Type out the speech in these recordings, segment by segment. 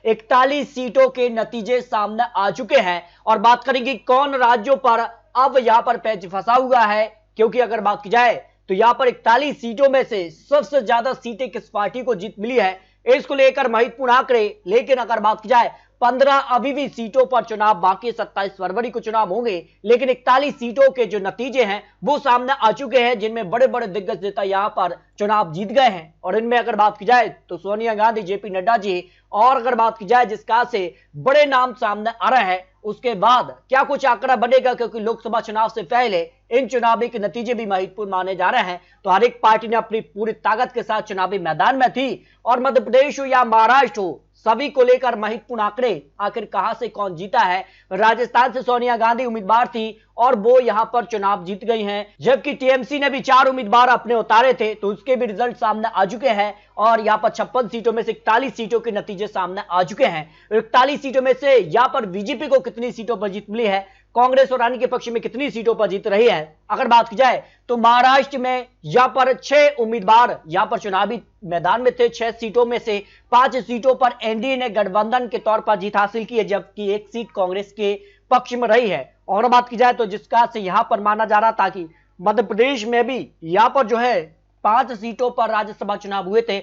41 सीटों के नतीजे सामने आ चुके हैं। और बात करेंगे कौन राज्यों पर अब यहां पर पैच फंसा हुआ है, क्योंकि अगर बात की जाए तो यहां पर 41 सीटों में से सबसे ज्यादा सीटें किस पार्टी को जीत मिली है, इसको लेकर महत्वपूर्ण आंकड़े। लेकिन अगर बात की जाए 15 अभी भी सीटों पर चुनाव बाकी, 27 फरवरी को चुनाव होंगे, लेकिन 41 सीटों के जो नतीजे हैं वो सामने आ चुके हैं, जिनमें बड़े बड़े दिग्गज नेता यहां पर चुनाव जीत गए हैं। और इनमें अगर बात की जाए तो सोनिया गांधी, जेपी नड्डा जी, और अगर बात की जाए जिसका से बड़े नाम सामने आ रहे हैं, उसके बाद क्या कुछ आंकड़ा बनेगा, क्योंकि लोकसभा चुनाव से पहले इन चुनावी के नतीजे भी महत्वपूर्ण माने जा रहे हैं। तो हर एक पार्टी ने अपनी पूरी ताकत के साथ चुनावी मैदान में थी, और मध्य प्रदेश हो या महाराष्ट्र हो, सभी को लेकर महत्वपूर्ण आंकड़े। आखिर कहां से कौन जीता है? राजस्थान से सोनिया गांधी उम्मीदवार थी और वो यहां पर चुनाव जीत गई हैं, जबकि टीएमसी ने भी 4 उम्मीदवार अपने उतारे थे, तो उसके भी रिजल्ट सामने आ चुके हैं। और यहां पर 56 सीटों में से 41 सीटों के नतीजे सामने आ चुके हैं। 41 सीटों में से यहां पर बीजेपी को कितनी सीटों पर जीत मिली है, कांग्रेस और रानी के पक्ष में कितनी सीटों पर जीत रही है, अगर बात की जाए तो महाराष्ट्र में यहां पर 6 उम्मीदवार यहां पर चुनावी मैदान में थे। 6 सीटों में से 5 सीटों पर एनडीए ने गठबंधन के तौर पर जीत हासिल की है, जबकि 1 सीट कांग्रेस के पक्ष में रही है। और बात की जाए तो जिसका से यहां पर माना जा रहा था कि मध्य प्रदेश में भी यहां पर जो है 5 सीटों पर राज्यसभा चुनाव हुए थे,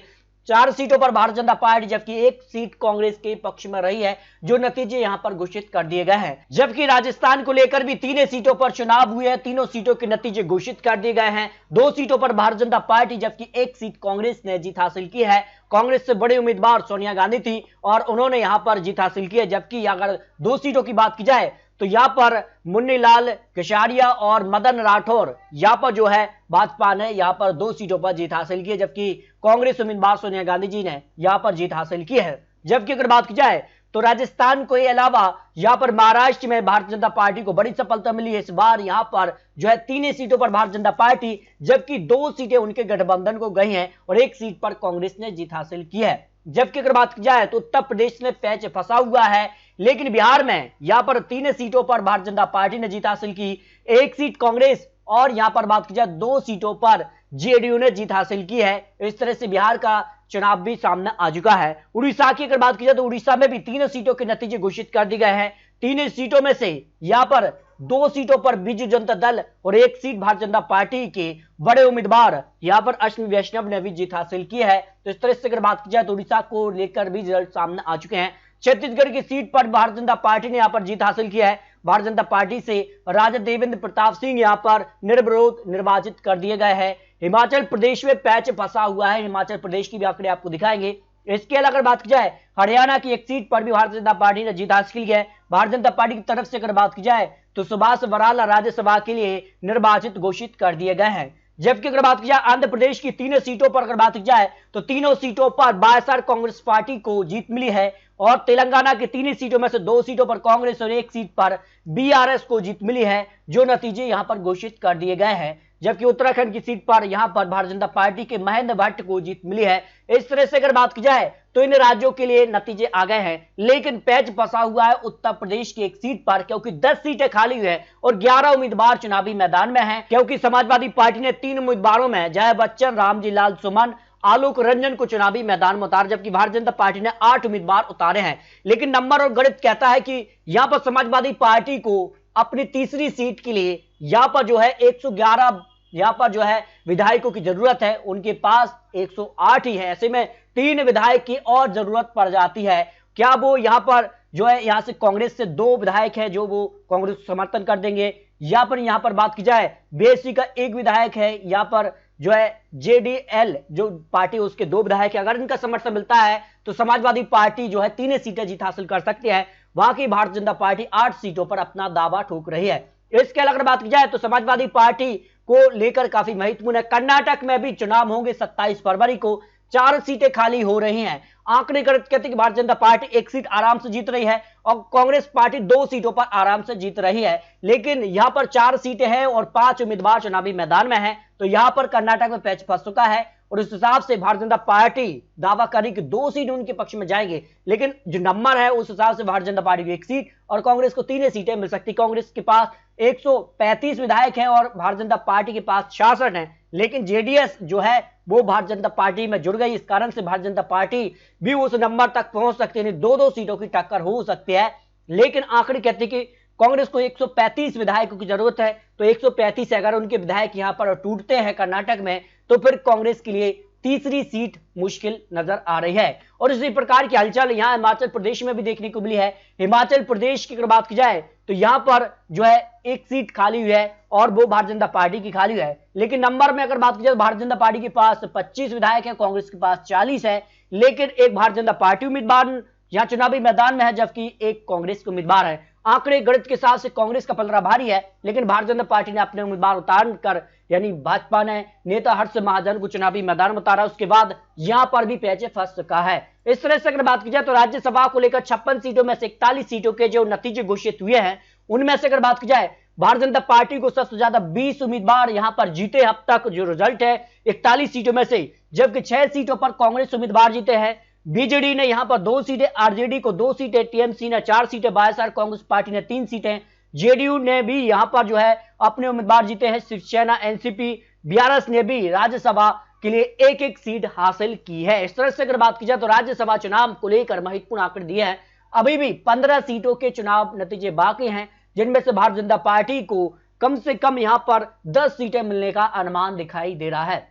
4 सीटों पर भारतीय जनता पार्टी, जबकि 1 सीट कांग्रेस के पक्ष में रही है, जो नतीजे यहां पर घोषित कर दिए गए हैं। जबकि राजस्थान को लेकर भी 3 सीटों पर चुनाव हुए हैं, तीनों सीटों के नतीजे घोषित कर दिए गए हैं। 2 सीटों पर भारतीय जनता पार्टी, जबकि 1 सीट कांग्रेस ने जीत हासिल की है। कांग्रेस से बड़े उम्मीदवार सोनिया गांधी थी और उन्होंने यहां पर जीत हासिल की है। जबकि अगर 2 सीटों की बात की जाए तो यहां पर मुन्नीलाल कसारिया और मदन राठौर, यहां पर जो है भाजपा ने यहां पर 2 सीटों पर जीत हासिल की है, जबकि कांग्रेस उम्मीदवार सोनिया गांधी जी ने यहां पर जीत हासिल की है। जबकि अगर बात की जाए तो राजस्थान को अलावा यहां पर महाराष्ट्र में भारतीय जनता पार्टी को बड़ी सफलता मिली है। इस बार यहां पर जो है 3 सीटों पर भारतीय जनता पार्टी, जबकि 2 सीटें उनके गठबंधन को गई हैं और 1 सीट पर कांग्रेस ने जीत हासिल की है। जबकि अगर बात की जाए तो उत्तर प्रदेश में पैच फंसा हुआ है, लेकिन बिहार में यहां पर 3 सीटों पर भारतीय जनता पार्टी ने जीत हासिल की, 1 सीट कांग्रेस, और यहां पर बात की जाए 2 सीटों पर जेडीयू ने जीत हासिल की है। इस तरह से बिहार का चुनाव भी सामने आ चुका है। उड़ीसा की अगर बात की जाए तो उड़ीसा में भी 3 सीटों के नतीजे घोषित कर दिए गए हैं। 3 सीटों में से यहां पर 2 सीटों पर बीजू जनता दल और 1 सीट भारतीय जनता पार्टी के बड़े उम्मीदवार यहां पर अश्विनी वैष्णव ने भी जीत हासिल की है। तो इस तरह से अगर बात की जाए तो उड़ीसा को लेकर भी रिजल्ट सामने आ चुके हैं। छत्तीसगढ़ की सीट पर भारतीय जनता पार्टी ने यहां पर जीत हासिल की है। भारतीय जनता पार्टी से राजा देवेंद्र प्रताप सिंह यहां पर निर्विरोध निर्वाचित कर दिए गए हैं। हिमाचल प्रदेश में पैच फंसा हुआ है, हिमाचल प्रदेश की भी आंकड़े आपको दिखाएंगे। इसके अलावा अगर बात की जाए हरियाणा की 1 सीट पर भी भारतीय जनता पार्टी ने जीत हासिल की है। भारतीय जनता पार्टी की तरफ से अगर बात की जाए तो सुभाष बराला राज्यसभा के लिए निर्वाचित घोषित कर दिए गए हैं। जबकि अगर बात की जाए आंध्र प्रदेश की 3 सीटों पर अगर बात की जाए तो तीनों सीटों पर वाईएसआर कांग्रेस पार्टी को जीत मिली है। और तेलंगाना की 3 सीटों में से 2 सीटों पर कांग्रेस और 1 सीट पर बीआरएस को जीत मिली है, जो नतीजे यहां पर घोषित कर दिए गए हैं। जबकि उत्तराखंड की सीट पर यहां पर भारतीय जनता पार्टी के महेंद्र भट्ट को जीत मिली है। इस तरह से अगर बात की जाए तो इन राज्यों के लिए नतीजे आ गए हैं, लेकिन पैच फंसा हुआ है उत्तर प्रदेश की 1 सीट पर, क्योंकि 10 सीटें खाली हुई है और 11 उम्मीदवार चुनावी मैदान में हैं। क्योंकि समाजवादी पार्टी ने 3 उम्मीदवारों में जय बच्चन, रामजी लाल सुमन, आलोक रंजन को चुनावी मैदान में उतारा, जबकि भारतीय जनता पार्टी ने 8 उम्मीदवार उतारे हैं। लेकिन नंबर और गणित कहता है कि यहां पर समाजवादी पार्टी को अपनी तीसरी सीट के लिए यहां पर जो है 111 यहां पर जो है विधायकों की जरूरत है, उनके पास 108 ही है। ऐसे में 3 विधायक की और जरूरत पड़ जाती है। क्या वो यहां पर जो है यहां से कांग्रेस से 2 विधायक है जो वो कांग्रेस को समर्थन कर देंगे, या पर यहां पर बात की जाए बीएसपी का 1 विधायक है, या पर जो है जेडीएल जो पार्टी उसके 2 विधायक है। अगर इनका समर्थन मिलता है तो समाजवादी पार्टी जो है 3 सीटें जीत हासिल कर सकती है। वहां की भारतीय जनता पार्टी 8 सीटों पर अपना दावा ठोक रही है। इसके अलावा अगर बात की जाए तो समाजवादी पार्टी को लेकर काफी महत्वपूर्ण है। कर्नाटक में भी चुनाव होंगे 27 फरवरी को, 4 सीटें खाली हो रही हैं। आंकड़े कहते हैं कि भारतीय जनता पार्टी 1 सीट आराम से जीत रही है और कांग्रेस पार्टी 2 सीटों पर आराम से जीत रही है। लेकिन यहां पर 4 सीटें हैं और 5 उम्मीदवार चुनावी मैदान में हैं, तो यहां पर कर्नाटक में पैच फंस चुका है और उस हिसाब से भारतीय जनता पार्टी दावा करी कि 2 सीट उनके पक्ष में जाएंगे, लेकिन जो नंबर है उस हिसाब से भारतीय जनता पार्टी को 1 सीट और कांग्रेस को 3 सीटें मिल सकती। कांग्रेस के पास 135 विधायक हैं और भारतीय जनता पार्टी के पास 66 हैं, लेकिन जेडीएस जो है वो भारतीय जनता पार्टी में जुड़ गई। इस कारण से भारतीय जनता पार्टी भी उस नंबर तक पहुंच सकती है, 2-2 सीटों की टक्कर हो सकती है। लेकिन आंकड़े कहते हैं कि कांग्रेस को 135 विधायकों की जरूरत है, तो 135 अगर उनके विधायक यहां पर टूटते हैं कर्नाटक में, तो फिर कांग्रेस के लिए तीसरी सीट मुश्किल नजर आ रही है। और इसी प्रकार की हलचल यहां हिमाचल प्रदेश में भी देखने को मिली है। हिमाचल प्रदेश की अगर बात की जाए तो यहां पर जो है 1 सीट खाली हुई है और वो भारतीय जनता पार्टी की खाली है, लेकिन नंबर में अगर बात की जाए तो भारतीय जनता पार्टी के पास 25 विधायक है, कांग्रेस के पास 40 है, लेकिन एक भारतीय जनता पार्टी उम्मीदवार यहां चुनावी मैदान में है, जबकि एक कांग्रेस के उम्मीदवार है। आंकड़े गणित के हिसाब से कांग्रेस का पलड़ा भारी है, लेकिन भारतीय जनता पार्टी ने अपने उम्मीदवार उतार कर, यानी भाजपा ने नेता हर्ष महाजन को चुनावी मैदान में उतारा, उसके बाद यहां पर भी पैचे फंस चुका है। इस तरह से अगर बात की जाए तो राज्यसभा को लेकर 56 सीटों में से 41 सीटों के जो नतीजे घोषित हुए हैं, उनमें से अगर बात की जाए भारतीय जनता पार्टी को सबसे ज्यादा 20 उम्मीदवार यहां पर जीते। अब तक जो रिजल्ट है 41 सीटों में से, जबकि 6 सीटों पर कांग्रेस उम्मीदवार जीते हैं। बीजेडी ने यहां पर 2 सीटें, आरजेडी को 2 सीटें, टीएमसी ने 4 सीटें, वाईएसआर कांग्रेस पार्टी ने 3 सीटें, जेडीयू ने भी यहां पर जो है अपने उम्मीदवार जीते हैं। शिवसेना, एनसीपी, बीआरएस ने भी राज्यसभा के लिए 1-1 सीट हासिल की है। इस तरह से अगर बात की जाए तो राज्यसभा चुनाव को लेकर महत्वपूर्ण आंकड़े दिए हैं। अभी भी 15 सीटों के चुनाव नतीजे बाकी हैं, जिनमें से भारतीय जनता पार्टी को कम से कम यहां पर 10 सीटें मिलने का अनुमान दिखाई दे रहा है।